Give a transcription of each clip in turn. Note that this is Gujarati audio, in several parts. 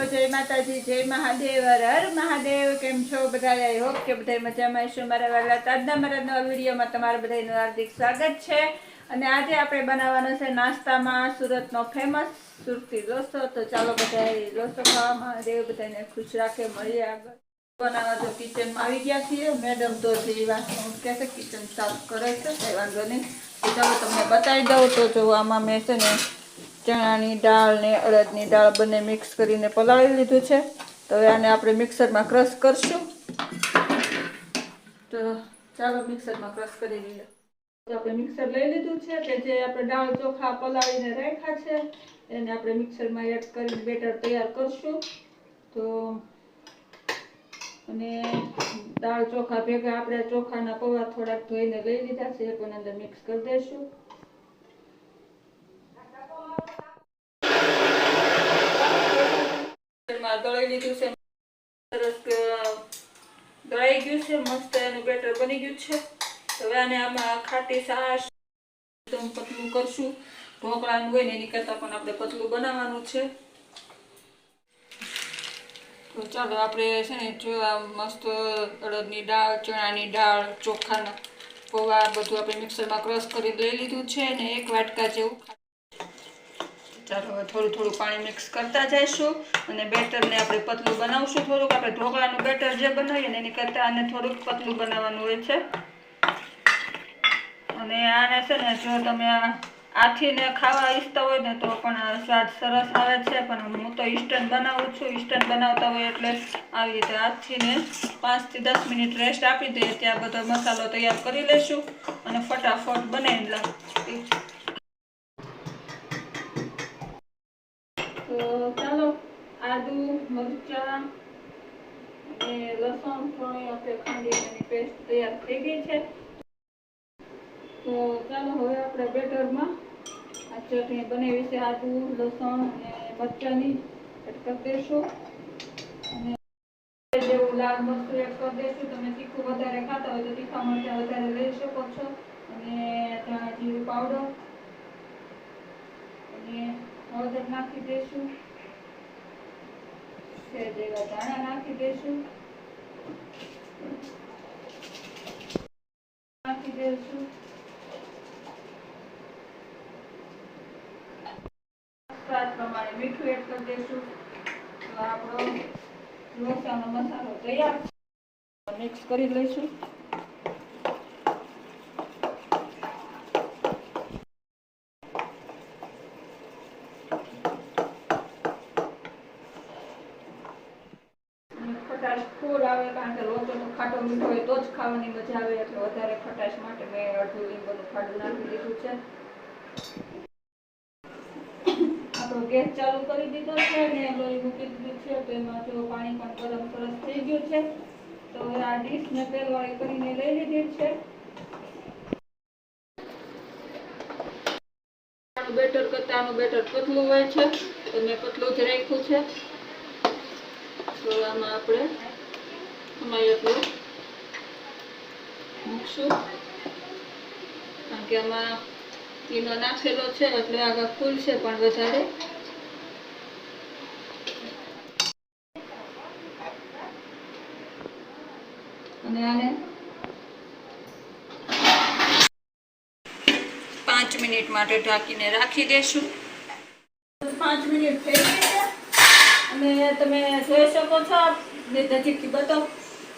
जय माताजी जय महादेव हर महादेव। केम छो बधा? आई होप के बधाई मजामां हशो। मारा वाला ताजना मारा नवा विडियोमां तमारा बधाईनुं हार्दिक स्वागत छे। अने आजे आपणे बनाववानो छे नाસ્તામાં સુરતનો ફેમસ સુરતી ઢોસો। તો ચાલો બધાય ઢોસો ખાવા। મહાદેવ બધાને ખુશ રાખે। મળીએ આગળ બનાવવા। તો કિચનમાં આવી ગયા છીએ। મેડમ તો જે વાસણ ઉટકે છે કિચન સાફ કરે છે, કઈ વાંધો નહીં। તો ચાલો તમને બતાવી દઉં। તો જો આમાં મેં છે ને ચણાની દાળ ને અડદની દાળ બંને મિક્સ કરીને પલાળી લીધું છે। તો હવે આને આપણે મિક્સરમાં ક્રશ કરશું। તો ચાલો મિક્સરમાં ક્રશ કરી લઈએ। તો આપણે મિક્સર લઈ લીધું છે કે જે આપણે દાળ ચોખા પલાળીને રાખ્યા છે એને આપણે મિક્સરમાં એડ કરીને બેટર તૈયાર કરશું। તો અને દાળ ચોખા ભેગા આપણે ચોખાના પૌવા થોડાક ધોઈને લઈ લીધા છે, એ પણ અંદર મિક્સ કરી દઈશું। દળાઈ લીધું છે, સરસ દળાઈ ગયું છે, મસ્ત એનું બેટર બની ગયું છે। હવે આને આમાં ખાટી છાશ એકદમ પતલું કરશું। ઢોકળાનું હોય ને એની કરતાં પણ આપણે પતલું બનાવવાનું છે। તો ચાલો આપણે છે ને જો આ મસ્ત અડદની દાળ, ચણાની દાળ, ચોખાના પૌવા બધું આપણે મિક્સરમાં ક્રશ કરી લઈ લીધું છે ને 1 વાટકા જેવું। ચાલો હવે થોડું થોડું પાણી મિક્સ કરતા જઈશું અને બેટરને આપણે પતલું બનાવશું। થોડુંક આપણે ઢોકળાનું બેટર જે બનાવીએ ને એની કરતાં આને થોડુંક પતલું બનાવવાનું હોય છે। અને આને છે ને જો તમે આથીને ખાવા ઈચ્છતા હોય ને તો પણ સ્વાદ સરસ આવે છે, પણ હું તો ઇન્સ્ટન્ટ બનાવું છું। ઇન્સ્ટન્ટ બનાવતા હોય એટલે આવી રીતે હાથથીને 5 થી 10 મિનિટ રેસ્ટ આપી દઈએ, ત્યાં બધો મસાલો તૈયાર કરી લઈશું અને ફટાફટ બનાવી લઈએ। તો ચાલો આદુ, મરચાં અને લસણ થોડી આપણે ખાંડીને એની પેસ્ટ તૈયાર થઈ ગઈ છે। તો ચાલો હવે આપણે બેટરમાં આ ચટણી બનાવી છે આદુ, લસણ અને મરચાંની એડ કરી દઈશું અને જેવું લાલ મરચું એડ કરી દઈશું। તમે તીખું વધારે ખાતા હોય તો તીખા મરચાં વધારે લઈ શકો છો। અને ધાણા જીરું પાવડર અને હળદર નાખી દઈશું, સેજ એવા ધાણા નાખી દઈશું, નાખી દઈશું સ્વાદ પ્રમાણે મીઠું એડ કરી દઈશું। તો આપણો ઢોસાનો મસાલો તૈયાર છે, મિક્સ કરી લઈશું। ખટાશ ફૂલ આવે કારણ કે લોચો તો ખાટો મીઠો હોય તો જ ખાવાની મજા આવે, એટલે વધારે ખટાશ માટે મેં અડધું લીંબુનું ફાડું નાખી દીધું છે। આપણો ગેસ ચાલુ કરી દીધો છે ને લોહી મૂકી દીધું છે। તો એમાં જો પાણી પણ ગરમ સરસ થઈ ગયું છે। તો હવે આ ડીશને તેલવાળી કરીને લઈ લીધી છે। બેટર કરતાં આનું બેટર પતલું હોય છે તો મેં પતલું જ રાખ્યું છે। તો આમાં આપણે એટલું મૂકશું કારણ કે આમાં ઈનો નાખેલો છે એટલે આગળ ફૂલશે પણ વધારે। અને આને 5 મિનિટ માટે ઢાંકીને રાખી દેશું। 5 મિનિટ થઈ ગઈ છે અને તમે જોઈ શકો છો, નજીકથી બતાવો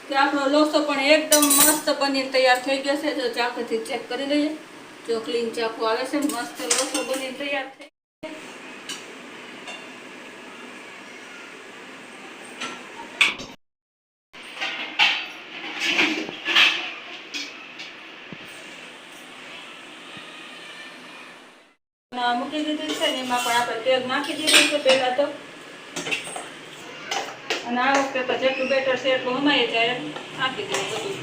કે આપણો લોસો પણ એકદમ મસ્ત પનીર તૈયાર થઈ ગયો છે। જો ચાકુથી ચેક કરી લઈએ, જો ક્લીન ચાકુ આવે છે, મસ્ત લોસો બની તૈયાર થઈ। મૂકી દીધું છે ને એમાં પણ આપણે તેલ નાખી દીધું છે પહેલાં તો, અને આ વખતે તો જેટલું બેટર છે એટલું હમાઈ જાય નાખી દેવું બધું।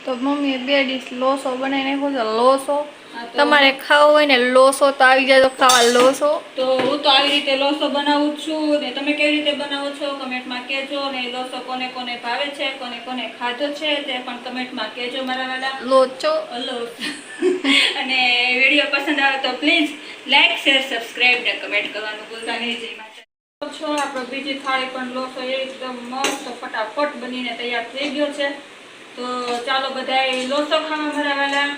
તો મમ્મીએ 2 ડીશ લોસો બનાવી નાખ્યો છે। લોસો હા, તમારે ખાવો હોય ને લોસો તો આવી જાય તો ખાવા લોસો. તો હું તો આવી રીતે લોસો બનાવું છું ને તમે કેવી રીતે બનાવો છો કમેન્ટમાં કહેજો ને લોસો કોને કોને ભાવે છે કોને કોને ખાધો છે તે પણ કમેન્ટમાં કહેજો મારા વાલા. લોચો. હલો અને વિડીયો પસંદ આવે તો પ્લીઝ લાઈક શેર સબસ્ક્રાઇબ ને કમેન્ટ કરવાનું ભૂલતા નહીં. જય માતા છો. આપણો બીજી થાળી પણ લોસો એકદમ મસ્ત ફટાફટ બનીને તૈયાર થઈ ગયો છે. તો ચાલો બધાય લોસો ખાવા મારા વાલા.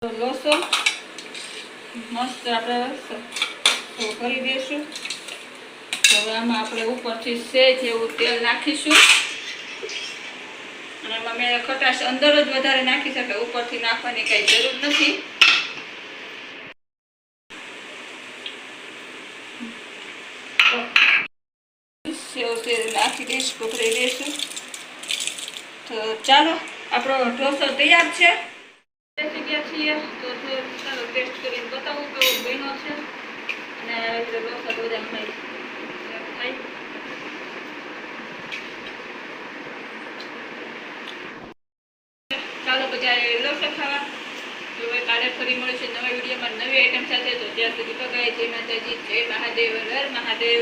લોસો મસ્ત આપણે કરી દઈશું. તો આમાં આપણે ઉપરથી સેજ એવું તેલ નાખીશું અને એમાં મેં ખટાશ અંદર જ વધારે નાખી શકે, ઉપરથી નાખવાની કઈ જરૂર નથી. સેવ તેલ નાખી દઈશું, કોતરી દઈશું. તો ચાલો આપણો ઢોસો તૈયાર છે. છીએ તો ચાલો ટેસ્ટ કરીને બતાવું કેવો બન્યો છે અને ઢોસો બધા ખાઈ. ચાલો બધા લોસો ખાવા. તો હવે કાલે ફરી મળે છે નવા વિડીયોમાં નવી આઈટમ સાથે. તો જ્યાં સુધી જય માતાજી, જય મહાદેવ, હર મહાદેવ.